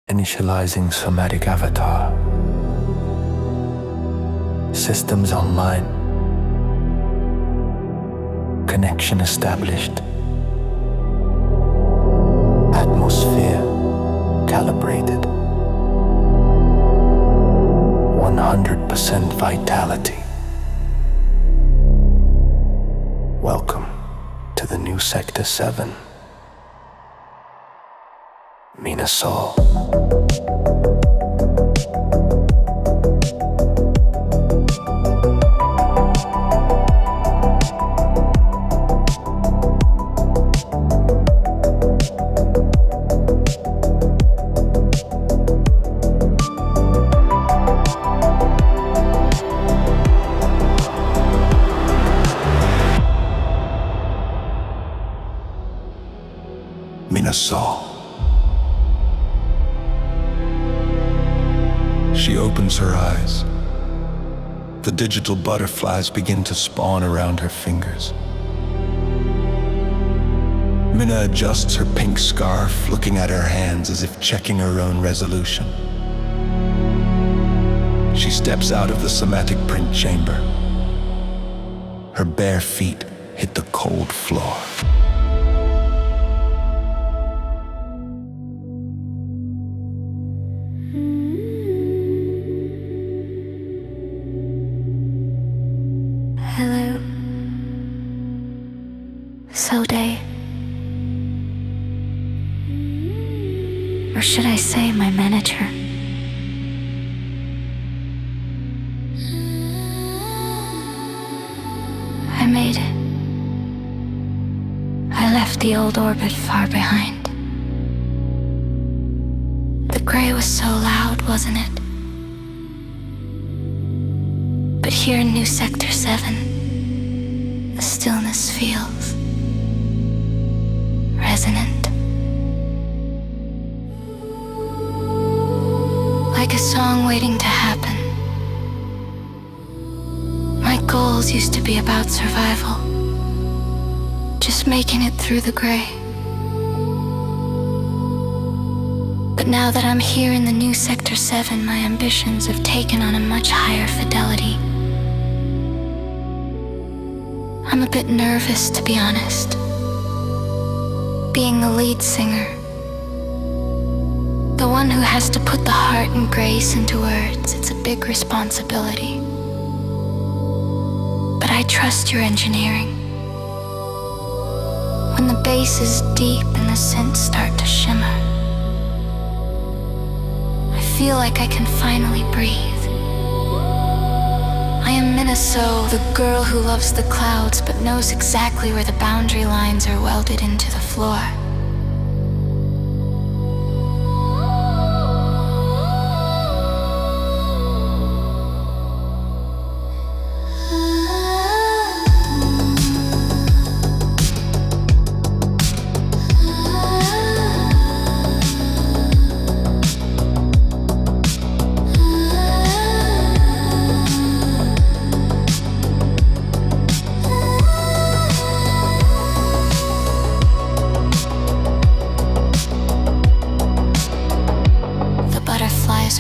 Initializing somatic avatar. Systems online. Connection established. Atmosphere calibrated. 100% vitality. Welcome to the new Sector 7. MINA-SOL. MINA-SOL. She opens her eyes. The digital butterflies begin to spawn around her fingers. Mina adjusts her pink scarf, looking at her hands as if checking her own resolution. She steps out of the somatic print chamber. Her bare feet hit the cold floor. Hello, Sol Day. Or should I say my manager? I made it. I left the old orbit far behind. The gray was so loud, wasn't it? But here in New Sector 7, the stillness feels resonant. Like a song waiting to happen. My goals used to be about survival, just making it through the gray. But now that I'm here in the New Sector 7, my ambitions have taken on a much higher fidelity. I'm a bit nervous, to be honest. Being the lead singer, the one who has to put the heart and grace into words, it's a big responsibility. But I trust your engineering. When the bass is deep and the synths start to shimmer, I feel like I can finally breathe. I am MINA-SOL, the girl who loves the clouds but knows exactly where the boundary lines are welded into the floor.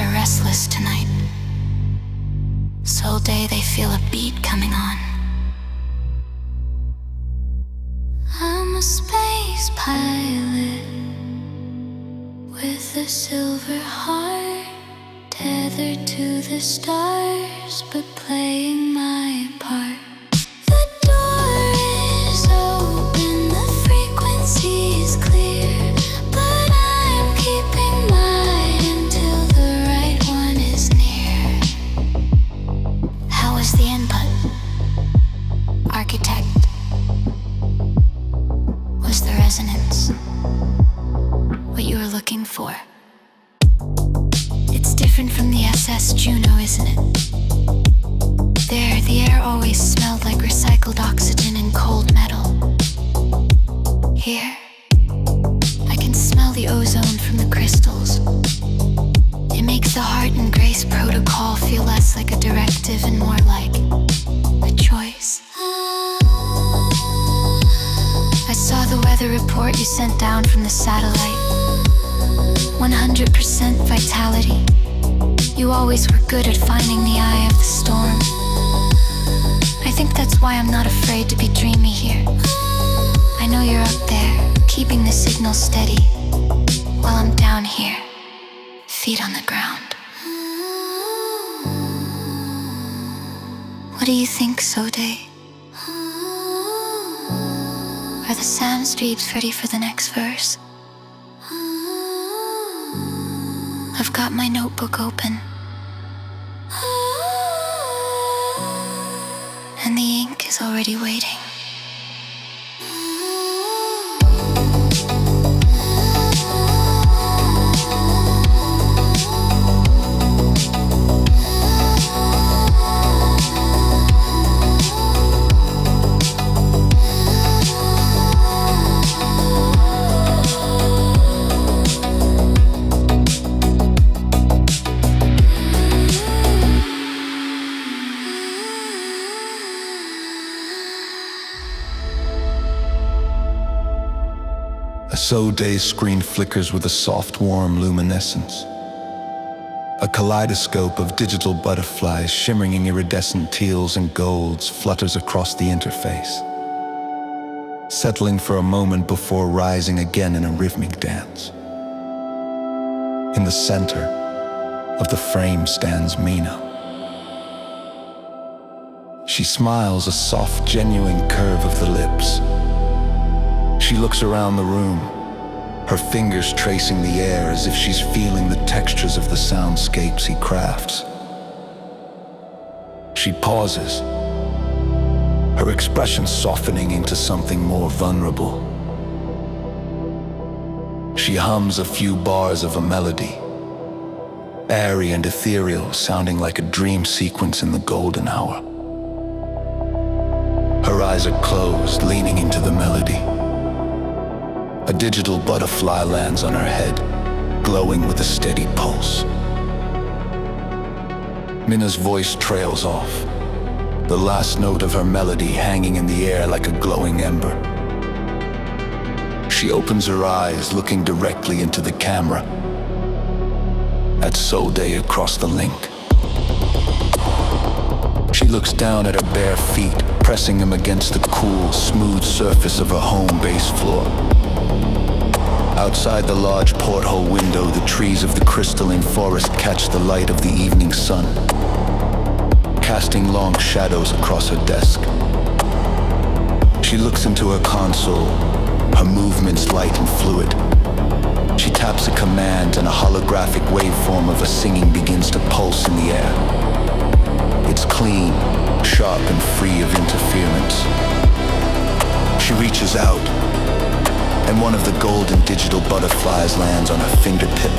Are restless tonight. Sol Day, they feel a beat coming on. I'm a space pilot with a silver heart, tethered to the stars, but playing my part. The door is open, the frequency is clear, but I'm keeping my the input. Architect. Was the resonance what you were looking for? It's different from the SS Juno, isn't it? There, the air always smelled like recycled oxygen and cold metal. Here, I can smell the ozone from the crystals. It makes the Heart and Grace protocol feel less like a directive and more like a choice. I saw the weather report you sent down from the satellite. 100% vitality. You always were good at finding the eye of the storm. I think that's why I'm not afraid to be dreamy here. I know you're up there, keeping the signal steady, while I'm down here, feet on the ground. What do you think, Sode? Are the sound streams ready for the next verse? I've got my notebook open, and the ink is already waiting. A Sode's screen flickers with a soft, warm luminescence. A kaleidoscope of digital butterflies shimmering in iridescent teals and golds flutters across the interface, settling for a moment before rising again in a rhythmic dance. In the center of the frame stands Mina. She smiles, a soft, genuine curve of the lips. She looks around the room, her fingers tracing the air as if she's feeling the textures of the soundscapes he crafts. She pauses, her expression softening into something more vulnerable. She hums a few bars of a melody, airy and ethereal, sounding like a dream sequence in the golden hour. Her eyes are closed, leaning into the melody. A digital butterfly lands on her head, glowing with a steady pulse. Mina's voice trails off, the last note of her melody hanging in the air like a glowing ember. She opens her eyes, looking directly into the camera, at Sode across the link. She looks down at her bare feet, pressing them against the cool, smooth surface of her home base floor. Outside the large porthole window, the trees of the crystalline forest catch the light of the evening sun, casting long shadows across her desk. She looks into her console, her movements light and fluid. She taps a command and a holographic waveform of a singing begins to pulse in the air. It's clean, sharp and free of interference. She reaches out, and one of the golden digital butterflies lands on her fingertip.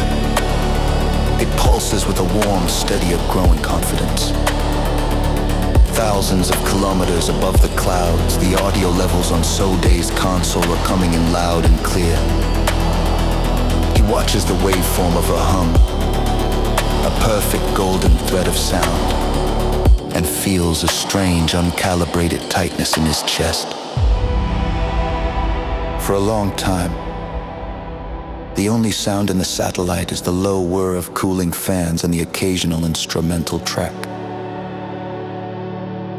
It pulses with a warm, steady, growing confidence. Thousands of kilometers above the clouds, the audio levels on Sode's console are coming in loud and clear. He watches the waveform of her hum, a perfect golden thread of sound, and feels a strange, uncalibrated tightness in his chest. For a long time, the only sound in the satellite is the low whir of cooling fans and the occasional instrumental track.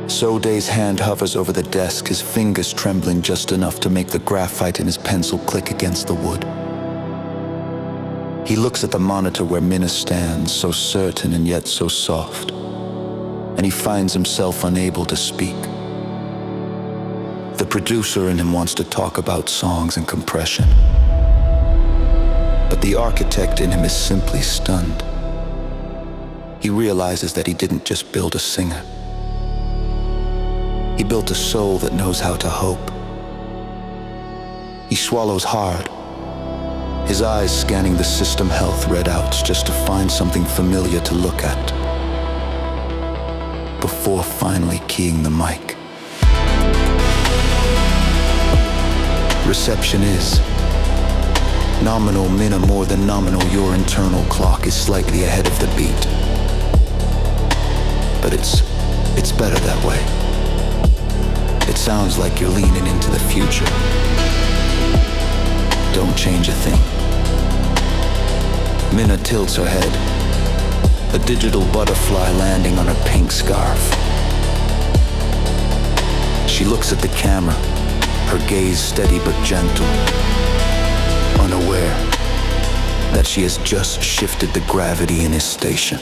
Sode's hand hovers over the desk, his fingers trembling just enough to make the graphite in his pencil click against the wood. He looks at the monitor where Mina stands, so certain and yet so soft, and he finds himself unable to speak. The producer in him wants to talk about songs and compression, but the architect in him is simply stunned. He realizes that he didn't just build a singer. He built a soul that knows how to hope. He swallows hard, his eyes scanning the system health readouts just to find something familiar to look at, before finally keying the mic. Reception is nominal. Mina, more than nominal. Your internal clock is slightly ahead of the beat, but it's better that way. It sounds like you're leaning into the future. Don't change a thing. Minna tilts her head, a digital butterfly landing on her pink scarf. She looks at the camera, her gaze steady but gentle, unaware that she has just shifted the gravity in his station.